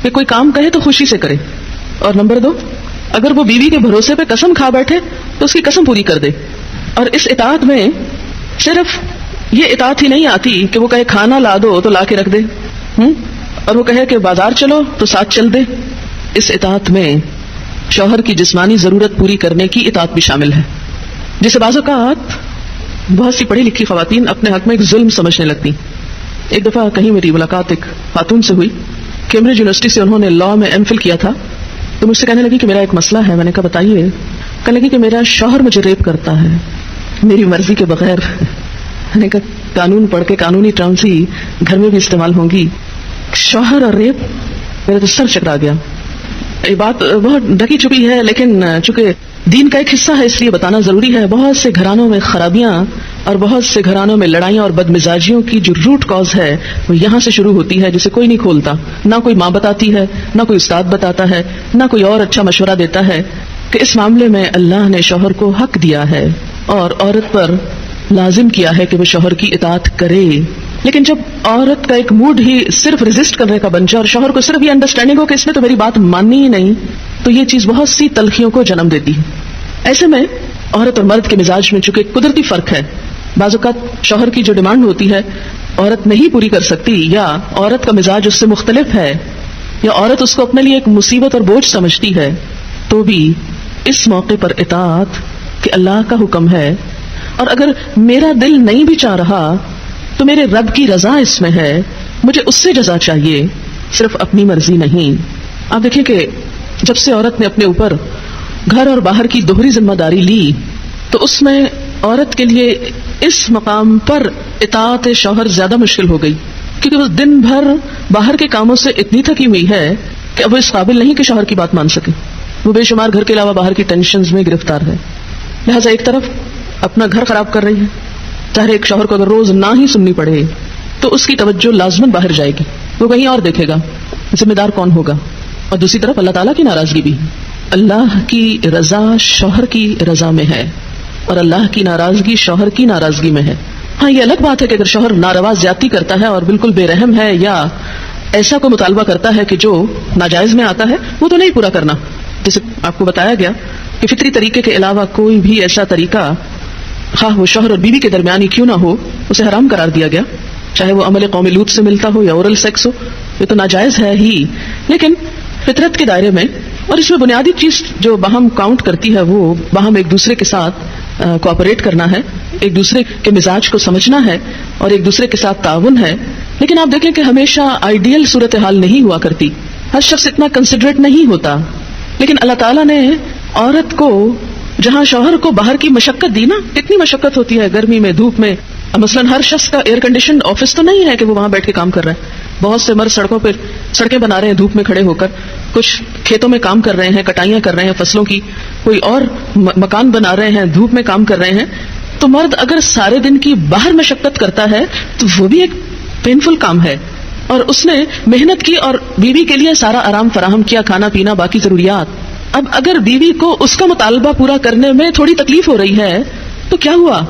کہ کوئی کام کہے تو خوشی سے کرے، اور نمبر 2 اگر وہ بیوی کے بھروسے پہ قسم کھا بیٹھے تو اس کی قسم پوری کر دے. اور اس اطاعت میں صرف یہ اطاعت ہی نہیں آتی کہ وہ کہے کھانا لا دو تو لا کے رکھ دے، اور وہ کہے کہ بازار چلو تو ساتھ چل دے. اس اطاعت میں شوہر کی جسمانی ضرورت پوری کرنے کی اطاعت بھی شامل ہے، جسے بعض اوقات بہت سی پڑھی لکھی خواتین اپنے حق میں ایک ظلم سمجھنے لگتی. ایک دفعہ کہیں میری ملاقات ایک خاتون سے ہوئی، کیمبرج یونیورسٹی سے انہوں نے لا میں ایم فل کیا تھا. تو مجھ سے کہنے لگی کہ میرا ایک مسئلہ ہے. میں نے کہا بتائیے. کہنے لگی کہ میرا شوہر مجھے ریپ کرتا ہے میری مرضی کے بغیر. میں نے کہا قانون پڑھ کے قانونی ٹرمز ہی گھر میں بھی استعمال ہوں گی. شوہر اور ریپ، میرا تو سر چکرا گیا. یہ بات بہت ڈھکی چھپی ہے، لیکن چونکہ دین کا ایک حصہ ہے اس لیے بتانا ضروری ہے. بہت سے گھرانوں میں خرابیاں اور بہت سے گھرانوں میں لڑائیاں اور بدمزاجیوں کی جو روٹ کاز ہے وہ یہاں سے شروع ہوتی ہے، جسے کوئی نہیں کھولتا. نہ کوئی ماں بتاتی ہے، نہ کوئی استاد بتاتا ہے، نہ کوئی اور اچھا مشورہ دیتا ہے کہ اس معاملے میں اللہ نے شوہر کو حق دیا ہے اور عورت پر لازم کیا ہے کہ وہ شوہر کی اطاعت کرے. لیکن جب عورت کا ایک موڈ ہی صرف ریزسٹ کرنے کا بن جائے اور شوہر کو صرف یہ انڈرسٹینڈنگ ہو کہ اس نے تو میری بات ماننی ہی نہیں، تو یہ چیز بہت سی تلخیوں کو جنم دیتی ہے. ایسے میں عورت اور مرد کے مزاج میں چونکہ قدرتی فرق ہے، بعض اوقات شوہر کی جو ڈیمانڈ ہوتی ہے عورت نہیں پوری کر سکتی، یا عورت کا مزاج اس سے مختلف ہے، یا عورت اس کو اپنے لیے ایک مصیبت اور بوجھ سمجھتی ہے، تو بھی اس موقع پر اطاعت کہ اللہ کا حکم ہے، اور اگر میرا دل نہیں بھی چاہ رہا تو میرے رب کی رضا اس میں ہے، مجھے اس سے جزا چاہیے، صرف اپنی مرضی نہیں. آپ دیکھیں کہ جب سے عورت نے اپنے اوپر گھر اور باہر کی دوہری ذمہ داری لی تو اس میں عورت کے لیے اس مقام پر اطاعت شوہر زیادہ مشکل ہو گئی، کیونکہ وہ دن بھر باہر کے کاموں سے اتنی تھکی ہوئی ہے کہ اب وہ اس قابل نہیں کہ شوہر کی بات مان سکے. وہ بے شمار گھر کے علاوہ باہر کی ٹینشنز میں گرفتار ہے. لہٰذا ایک طرف اپنا گھر خراب کر رہی ہے، چاہے ایک شوہر کو اگر روز نہ ہی سننی پڑے تو اس کی توجہ لازماً باہر جائے گی، وہ کہیں اور دیکھے گا، ذمہ دار کون ہوگا. اور دوسری طرف اللہ تعالیٰ کی ناراضگی بھی. اللہ کی رضا شوہر کی رضا میں ہے اور اللہ کی ناراضگی شوہر کی ناراضگی میں ہے. ہاں یہ الگ بات ہے کہ اگر شوہر ناروا زیادتی کرتا ہے اور بالکل بے رحم ہے، یا ایسا کوئی مطالبہ کرتا ہے کہ جو ناجائز میں آتا ہے، وہ تو نہیں پورا کرنا. جیسے آپ کو بتایا گیا کہ فطری طریقے کے علاوہ کوئی بھی ایسا طریقہ، خواہ وہ شوہر اور بیوی کے درمیان ہی کیوں نہ ہو، اسے حرام قرار دیا گیا، چاہے وہ عمل قوم لوط سے ملتا ہو یا اورل سیکس ہو، یہ تو ناجائز ہے ہی. لیکن فطرت کے دائرے میں، اور اس میں بنیادی چیز جو باہم کاؤنٹ کرتی ہے وہ باہم ایک دوسرے کے ساتھ کوآپریٹ کرنا ہے، ایک دوسرے کے مزاج کو سمجھنا ہے اور ایک دوسرے کے ساتھ تعاون ہے. لیکن آپ دیکھیں کہ ہمیشہ آئیڈیل صورتحال نہیں ہوا کرتی، ہر شخص اتنا کنسیڈریٹ نہیں ہوتا. لیکن اللہ تعالیٰ نے عورت کو جہاں شوہر کو باہر کی مشقت دی نا، اتنی مشقت ہوتی ہے گرمی میں، دھوپ میں. مثلاً ہر شخص کا ایئر کنڈیشنڈ آفس تو نہیں ہے کہ وہ وہاں بیٹھ کے کام کر رہا ہے. بہت سے مرد سڑکوں پہ سڑکیں بنا رہے ہیں دھوپ میں کھڑے ہو کر، کچھ کھیتوں میں کام کر رہے ہیں، کٹائیاں کر رہے ہیں فصلوں کی، کوئی اور مکان بنا رہے ہیں، دھوپ میں کام کر رہے ہیں. تو مرد اگر سارے دن کی باہر مشقت کرتا ہے تو وہ بھی ایک پینفل کام ہے، اور اس نے محنت کی اور بیوی کے لیے سارا آرام فراہم کیا، کھانا پینا باقی ضروریات. اب اگر بیوی کو اس کا مطالبہ پورا کرنے میں تھوڑی تکلیف ہو رہی ہے تو کیا ہوا؟